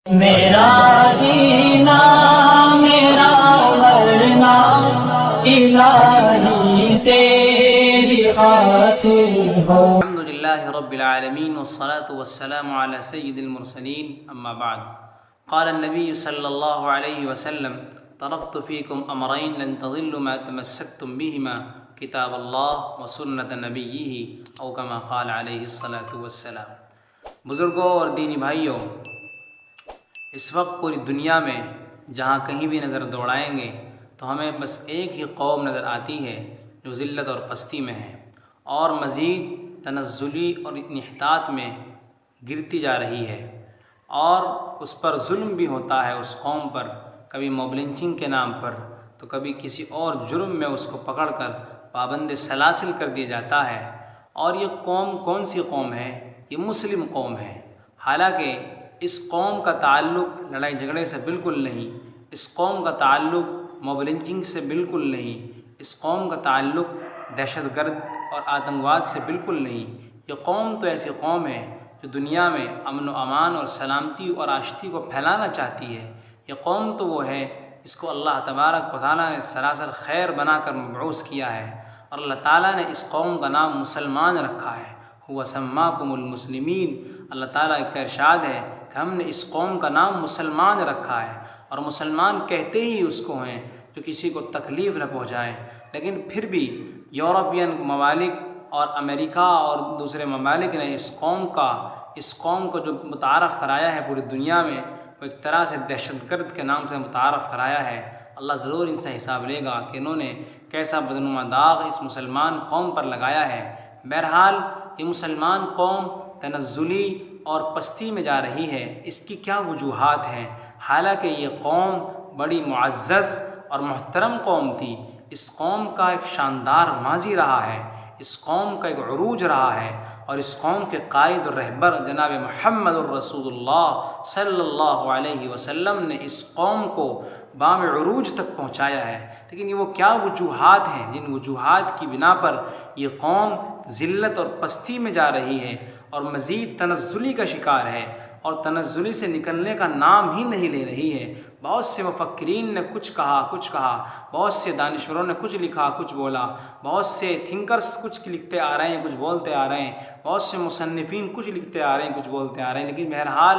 میرا جینا میرا مرنا الہی تیری خاطر ہو۔ الحمد للہ رب العالمین والصلاة والسلام علی سید المرسلین، اما بعد۔ قال النبی صلی اللہ علیہ وسلم: ترکت فیکم امرین لن تضلوا ما تمسکتم بہما کتاب اللہ وسنت نبیہ او کما قال علیہ الصلاة والسلام۔ بزرگوں اور دینی بھائیوں، اس وقت پوری دنیا میں جہاں کہیں بھی نظر دوڑائیں گے تو ہمیں بس ایک ہی قوم نظر آتی ہے جو ذلت اور پستی میں ہے اور مزید تنزلی اور انحطاط میں گرتی جا رہی ہے، اور اس پر ظلم بھی ہوتا ہے اس قوم پر، کبھی موب لنچنگ کے نام پر تو کبھی کسی اور جرم میں اس کو پکڑ کر پابند سلاسل کر دیا جاتا ہے۔ اور یہ قوم کون سی قوم ہے؟ یہ مسلم قوم ہے۔ حالانکہ اس قوم کا تعلق لڑائی جھگڑے سے بالکل نہیں، اس قوم کا تعلق موب لنچنگ سے بالکل نہیں، اس قوم کا تعلق دہشت گرد اور آتنکواد سے بالکل نہیں۔ یہ قوم تو ایسی قوم ہے جو دنیا میں امن و امان اور سلامتی اور آشتی کو پھیلانا چاہتی ہے۔ یہ قوم تو وہ ہے جس کو اللہ تبارک و تعالیٰ نے سراسر خیر بنا کر مبعوث کیا ہے، اور اللہ تعالیٰ نے اس قوم کا نام مسلمان رکھا ہے۔ هو سماکم المسلمین۔ اللہ تعالیٰ کا ارشاد ہے کہ ہم نے اس قوم کا نام مسلمان رکھا ہے، اور مسلمان کہتے ہی اس کو ہیں جو کسی کو تکلیف نہ پہنچائے۔ لیکن پھر بھی یورپین ممالک اور امریکہ اور دوسرے ممالک نے اس قوم کو جو متعارف کرایا ہے پوری دنیا میں، وہ ایک طرح سے دہشت گرد کے نام سے متعارف کرایا ہے۔ اللہ ضرور ان سے حساب لے گا کہ انہوں نے کیسا بدنما داغ اس مسلمان قوم پر لگایا ہے۔ بہرحال یہ مسلمان قوم تنزلی اور پستی میں جا رہی ہے، اس کی کیا وجوہات ہیں؟ حالانکہ یہ قوم بڑی معزز اور محترم قوم تھی۔ اس قوم کا ایک شاندار ماضی رہا ہے، اس قوم کا ایک عروج رہا ہے، اور اس قوم کے قائد اور رہبر جناب محمد الرسول اللہ صلی اللہ علیہ وسلم نے اس قوم کو بام عروج تک پہنچایا ہے۔ لیکن یہ وہ کیا وجوہات ہیں جن وجوہات کی بنا پر یہ قوم ذلت اور پستی میں جا رہی ہے اور مزید تنزلی کا شکار ہے، اور تنزلی سے نکلنے کا نام ہی نہیں لے رہی ہے؟ بہت سے مفکرین نے کچھ کہا، بہت سے دانشوروں نے کچھ لکھا کچھ بولا، بہت سے تھنکرز کچھ لکھتے آ رہے ہیں کچھ بولتے آ رہے ہیں، بہت سے مصنفین کچھ لکھتے آ رہے ہیں کچھ بولتے آ رہے ہیں، لیکن بہرحال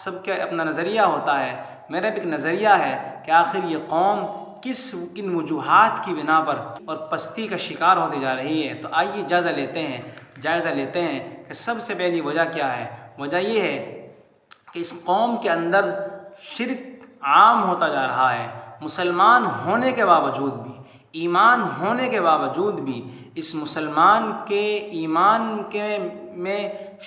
سب کا اپنا نظریہ ہوتا ہے۔ میرا بھی ایک نظریہ ہے کہ آخر یہ قوم کن وجوہات کی بنا پر اور پستی کا شکار ہوتی جا رہی ہے۔ تو آئیے جائزہ لیتے ہیں کہ سب سے پہلی وجہ کیا ہے۔ وجہ یہ ہے کہ اس قوم کے اندر شرک عام ہوتا جا رہا ہے۔ مسلمان ہونے کے باوجود بھی، ایمان ہونے کے باوجود بھی اس مسلمان کے ایمان میں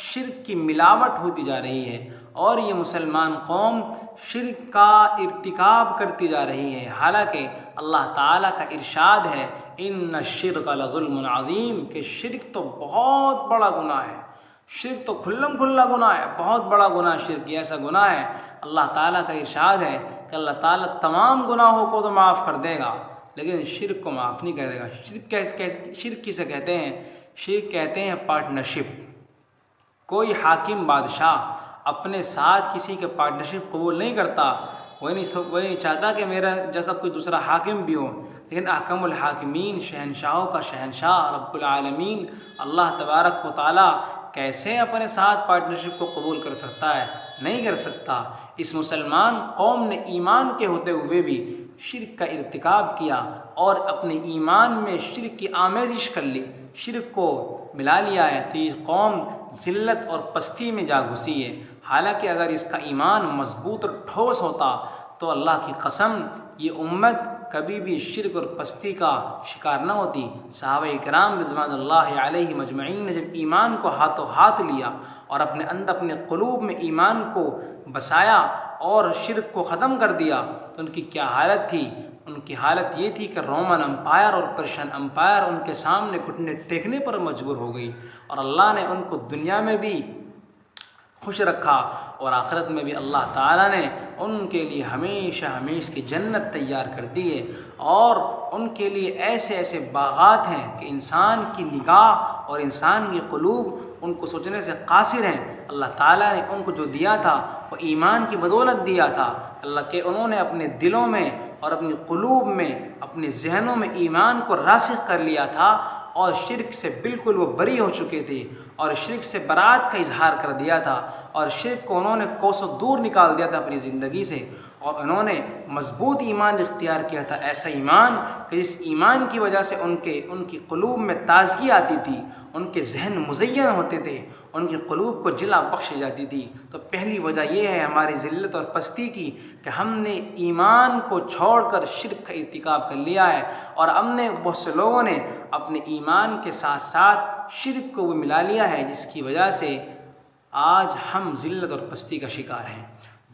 شرک کی ملاوٹ ہوتی جا رہی ہے، اور یہ مسلمان قوم شرک کا ارتکاب کرتی جا رہی ہے۔ حالانکہ اللہ تعالیٰ کا ارشاد ہے ان الشرک لظلم عظیم، کہ شرک تو بہت بڑا گناہ ہے، شرک تو کھلم کھلا گناہ ہے، بہت بڑا گناہ شرک، ایسا گناہ ہے۔ اللہ تعالیٰ کا ارشاد ہے کہ اللہ تعالیٰ تمام گناہوں کو تو معاف کر دے گا لیکن شرک کو معاف نہیں کر دے گا۔ شرک کسے کہتے ہیں؟ شرک کہتے ہیں پارٹنرشپ۔ کوئی حاکم بادشاہ اپنے ساتھ کسی کے پارٹنرشپ قبول نہیں کرتا، وہ نہیں چاہتا کہ میرا جیسا کوئی دوسرا حاکم بھی ہو، لیکن احکم الحاکمین، شہنشاہوں کا شہنشاہ رب العالمین اللہ تبارک و تعالیٰ کیسے اپنے ساتھ پارٹنرشپ کو قبول کر سکتا ہے؟ نہیں کر سکتا۔ اس مسلمان قوم نے ایمان کے ہوتے ہوئے بھی شرک کا ارتکاب کیا اور اپنے ایمان میں شرک کی آمیزش کر لی، شرک کو ملا لیا ہے، تو یہ قوم ذلت اور پستی میں جا گھسی ہے۔ حالانکہ اگر اس کا ایمان مضبوط اور ٹھوس ہوتا تو اللہ کی قسم یہ امت کبھی بھی شرک اور پستی کا شکار نہ ہوتی۔ صحابہ کرام رضوان اللہ علیہ مجمعین نے جب ایمان کو ہاتھوں ہاتھ لیا اور اپنے اندر اپنے قلوب میں ایمان کو بسایا اور شرک کو ختم کر دیا تو ان کی کیا حالت تھی؟ ان کی حالت یہ تھی کہ رومن امپائر اور پرشین امپائر ان کے سامنے گھٹنے ٹیکنے پر مجبور ہو گئی، اور اللہ نے ان کو دنیا میں بھی خوش رکھا اور آخرت میں بھی اللہ تعالیٰ نے ان کے لیے ہمیشہ کی جنت تیار کر دی ہے، اور ان کے لیے ایسے ایسے باغات ہیں کہ انسان کی نگاہ اور انسان کی قلوب ان کو سوچنے سے قاصر ہیں۔ اللہ تعالیٰ نے ان کو جو دیا تھا وہ ایمان کی بدولت دیا تھا، اللہ کہ انہوں نے اپنے دلوں میں اور اپنی قلوب میں، اپنے ذہنوں میں ایمان کو راسخ کر لیا تھا، اور شرک سے بالکل وہ بری ہو چکے تھے، اور شرک سے برات کا اظہار کر دیا تھا، اور شرک کو انہوں نے کوسوں دور نکال دیا تھا اپنی زندگی سے، اور انہوں نے مضبوط ایمان اختیار کیا تھا، ایسا ایمان کہ جس ایمان کی وجہ سے ان کی قلوب میں تازگی آتی تھی، ان کے ذہن مزین ہوتے تھے، ان کی قلوب کو جلا بخشی جاتی تھی۔ تو پہلی وجہ یہ ہے ہماری ذلت اور پستی کی کہ ہم نے ایمان کو چھوڑ کر شرک کا ارتکاب کر لیا ہے، اور ہم نے بہت سے لوگوں نے اپنے ایمان کے ساتھ ساتھ شرک کو بھی ملا لیا ہے، جس کی وجہ سے آج ہم ذلت اور پستی کا شکار ہیں۔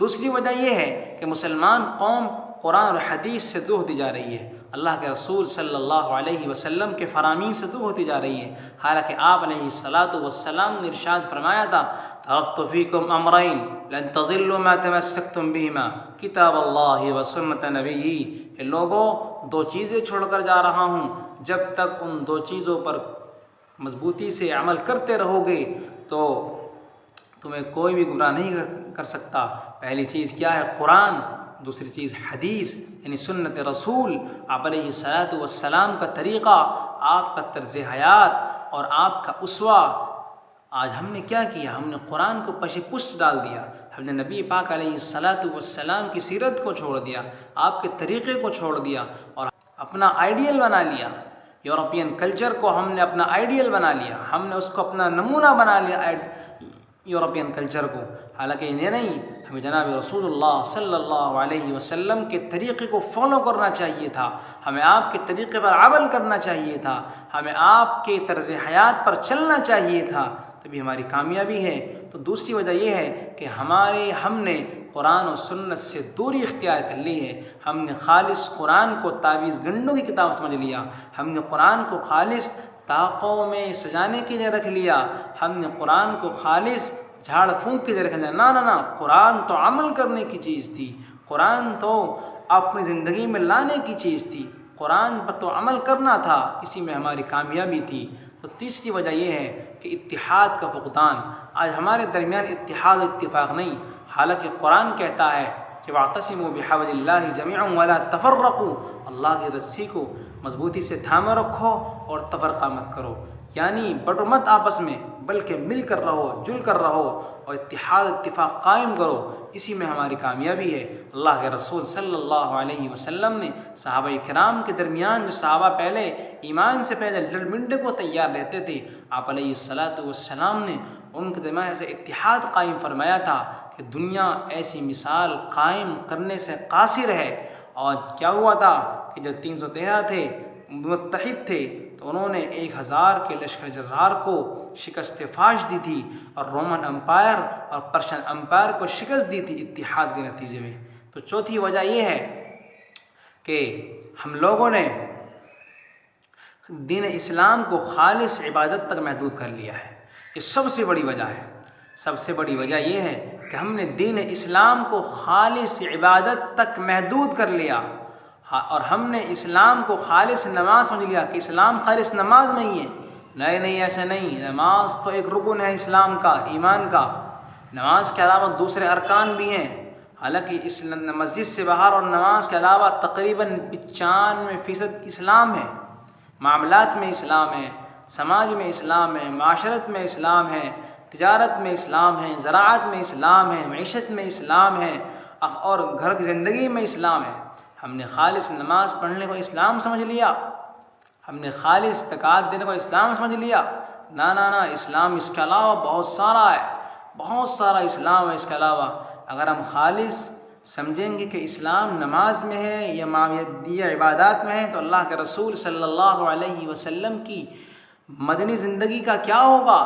دوسری وجہ یہ ہے کہ مسلمان قوم قرآن اور حدیث سے دور ہوتی جا رہی ہے، اللہ کے رسول صلی اللہ علیہ وسلم کے فرامین سے دور ہوتی جا رہی ہے، حالانکہ آپ علیہ الصلاۃ والسلام نے ارشاد فرمایا تھا ترکت فیکم امرین لن تضلوا ما تمسکتم بہما کتاب اللہ و سنت نبیہ، کہ لوگوں دو چیزیں چھوڑ کر جا رہا ہوں، جب تک ان دو چیزوں پر مضبوطی سے عمل کرتے رہو گے تو تمہیں کوئی بھی گمراہ نہیں کر سکتا۔ پہلی چیز کیا ہے؟ قرآن، دوسری چیز حدیث یعنی سنت رسول، آپ علیہ الصلاۃ والسلام کا طریقہ، آپ کا طرز حیات اور آپ کا اسوہ۔ آج ہم نے کیا کیا؟ ہم نے قرآن کو پش پشت ڈال دیا، ہم نے نبی پاک علیہ الصلاۃ والسلام کی سیرت کو چھوڑ دیا، آپ کے طریقے کو چھوڑ دیا، اور اپنا آئیڈیل بنا لیا۔ یورپین کلچر کو ہم نے اپنا آئیڈیل بنا لیا، ہم نے اس کو اپنا نمونہ بنا لیا یورپین کلچر کو، حالانکہ یہ نہیں، ہمیں جناب رسول اللہ صلی اللہ علیہ وسلم کے طریقے کو فالو کرنا چاہیے تھا، ہمیں آپ کے طریقے پر عمل کرنا چاہیے تھا، ہمیں آپ کے طرز حیات پر چلنا چاہیے تھا، تبھی ہماری کامیابی ہے۔ تو دوسری وجہ یہ ہے کہ ہم نے قرآن و سنت سے دوری اختیار کر لی ہے، ہم نے خالص قرآن کو تعویذ گنڈوں کی کتاب سمجھ لیا، ہم نے قرآن کو خالص طاقوں میں سجانے کے لیے رکھ لیا، ہم نے قرآن کو خالص جھاڑ پھونک کے لیے رکھ لیا۔ نہ، قرآن تو عمل کرنے کی چیز تھی، قرآن تو اپنی زندگی میں لانے کی چیز تھی، قرآن پر تو عمل کرنا تھا، اسی میں ہماری کامیابی تھی۔ تو تیسری وجہ یہ ہے کہ اتحاد کا فقدان، آج ہمارے درمیان اتحاد و اتفاق نہیں، حالانکہ قرآن کہتا ہے کہ واعتصموا بحبل اللہ جميعا ولا تفرقوا، اللہ کی رسی کو مضبوطی سے تھامے رکھو اور تفرقہ مت کرو، یعنی بٹو مت آپس میں، بلکہ مل کر رہو، جل کر رہو، اور اتحاد اتفاق قائم کرو، اسی میں ہماری کامیابی ہے۔ اللہ کے رسول صلی اللہ علیہ وسلم نے صحابہ کرام کے درمیان، جو صحابہ پہلے ایمان سے پہلے لڑ منڈے کو تیار رہتے تھے، آپ علیہ الصلاۃ والسلام نے ان کے درمیان ایسے اتحاد قائم فرمایا تھا کہ دنیا ایسی مثال قائم کرنے سے قاصر ہے۔ اور کیا ہوا تھا کہ جو 313 تھے متحد تھے، تو انہوں نے 1000 کے لشکر جرار کو شکست فاش دی تھی، اور رومن امپائر اور پرشین امپائر کو شکست دی تھی اتحاد کے نتیجے میں۔ تو چوتھی وجہ یہ ہے کہ ہم لوگوں نے دین اسلام کو خالص عبادت تک محدود کر لیا ہے، یہ سب سے بڑی وجہ ہے۔ سب سے بڑی وجہ یہ ہے کہ ہم نے دین اسلام کو خالص عبادت تک محدود کر لیا، اور ہم نے اسلام کو خالص نماز سمجھ لیا کہ اسلام خالص نماز نہیں ہے۔ نہیں، ایسا نہیں، نماز تو ایک رکن ہے اسلام کا، ایمان کا، نماز کے علاوہ دوسرے ارکان بھی ہیں، حالانکہ مسجد سے باہر اور نماز کے علاوہ تقریباً 95% اسلام ہے، معاملات میں اسلام ہے، سماج میں اسلام ہے، معاشرت میں اسلام ہے، تجارت میں اسلام ہے، زراعت میں اسلام ہے، معیشت میں اسلام ہے، اور گھر کی زندگی میں اسلام ہے۔ ہم نے خالص نماز پڑھنے کو اسلام سمجھ لیا، ہم نے خالص زکوٰۃ دینے کو اسلام سمجھ لیا۔ نہ، اسلام اس کے علاوہ بہت سارا ہے، بہت سارا اسلام ہے اس کے علاوہ۔ اگر ہم خالص سمجھیں گے کہ اسلام نماز میں ہے یا عبادات میں ہے، تو اللہ کے رسول صلی اللہ علیہ وسلم کی مدنی زندگی کا کیا ہوگا؟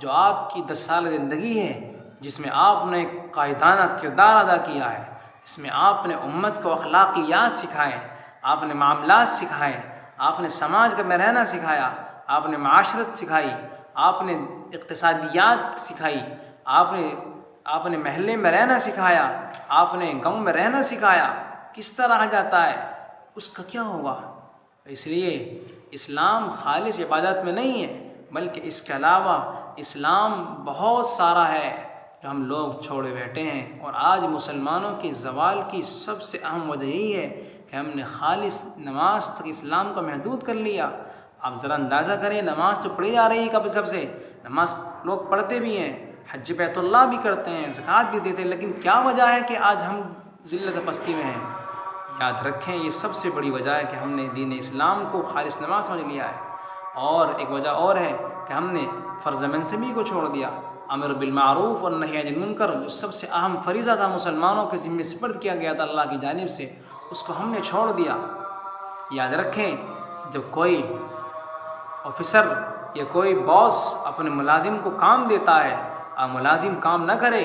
جو آپ کی 10 سال زندگی ہے، جس میں آپ نے ایک قائدانہ کردار ادا کیا ہے، اس میں آپ نے امت کو اخلاقیات سکھائے، آپ نے معاملات سکھائے، آپ نے سماج میں رہنا سکھایا، آپ نے معاشرت سکھائی، آپ نے اقتصادیات سکھائی، آپ نے محلے میں رہنا سکھایا، آپ نے گاؤں میں رہنا سکھایا، کس طرح جاتا ہے، اس کا کیا ہوگا؟ اس لیے اسلام خالص عبادت میں نہیں ہے، بلکہ اس کے علاوہ اسلام بہت سارا ہے، جو ہم لوگ چھوڑے بیٹھے ہیں۔ اور آج مسلمانوں کے زوال کی سب سے اہم وجہ یہی ہے کہ ہم نے خالص نماز تک اسلام کو محدود کر لیا۔ آپ ذرا اندازہ کریں، نماز تو پڑھی جا رہی ہے کب سے، نماز لوگ پڑھتے بھی ہیں، حج بیت اللہ بھی کرتے ہیں، زکوٰۃ بھی دیتے ہیں، لیکن کیا وجہ ہے کہ آج ہم ذلت و پستی میں ہیں؟ یاد رکھیں، یہ سب سے بڑی وجہ ہے کہ ہم نے دین اسلام کو خالص نماز سمجھ لیا ہے۔ اور ایک وجہ اور ہے کہ ہم نے فرض منصبی کو چھوڑ دیا، امر بالمعروف اور نہی عن المنکر، جو سب سے اہم فریضہ تھا مسلمانوں کے ذمہ سپرد کیا گیا تھا اللہ کی جانب سے، اس کو ہم نے چھوڑ دیا۔ یاد رکھیں، جب کوئی آفیسر یا کوئی باس اپنے ملازم کو کام دیتا ہے اور ملازم کام نہ کرے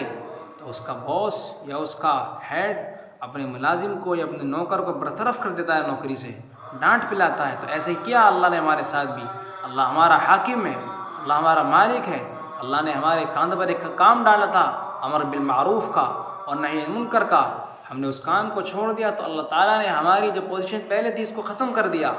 تو اس کا باس یا اس کا ہیڈ اپنے ملازم کو یا اپنے نوکر کو برطرف کر دیتا ہے نوکری سے، ڈانٹ پلاتا ہے۔ تو ایسے ہی کیا اللہ نے ہمارے ساتھ بھی۔ اللہ ہمارا حاکم ہے، اللہ ہمارا مالک ہے، اللہ نے ہمارے کاندھ پر ایک کام ڈالا تھا امر بالمعروف کا اور نہی عن المنکر کا، ہم نے اس کام کو چھوڑ دیا تو اللہ تعالیٰ نے ہماری جو پوزیشن پہلے تھی اس کو ختم کر دیا۔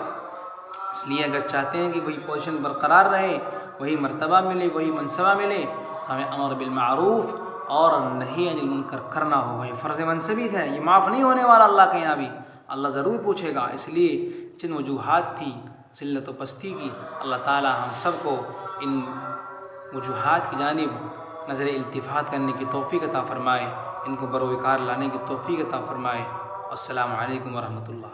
اس لیے اگر چاہتے ہیں کہ وہی پوزیشن برقرار رہے، وہی مرتبہ ملے، وہی منصبہ ملے، تو ہمیں امر بالمعروف اور نہی عن المنکر کرنا ہوگا۔ یہ فرض منصبی ہے، یہ معاف نہیں ہونے والا اللہ کے یہاں بھی، اللہ ضرور پوچھے گا۔ اس لیے جن وجوہات تھی ذلت و پستی کی، اللہ تعالیٰ ہم سب کو ان وجوہات کی جانب نظر التفات کرنے کی توفیق عطا فرمائے، ان کو بروکار لانے کی توفیق عطا فرمائے۔ السلام علیکم ورحمۃ اللہ۔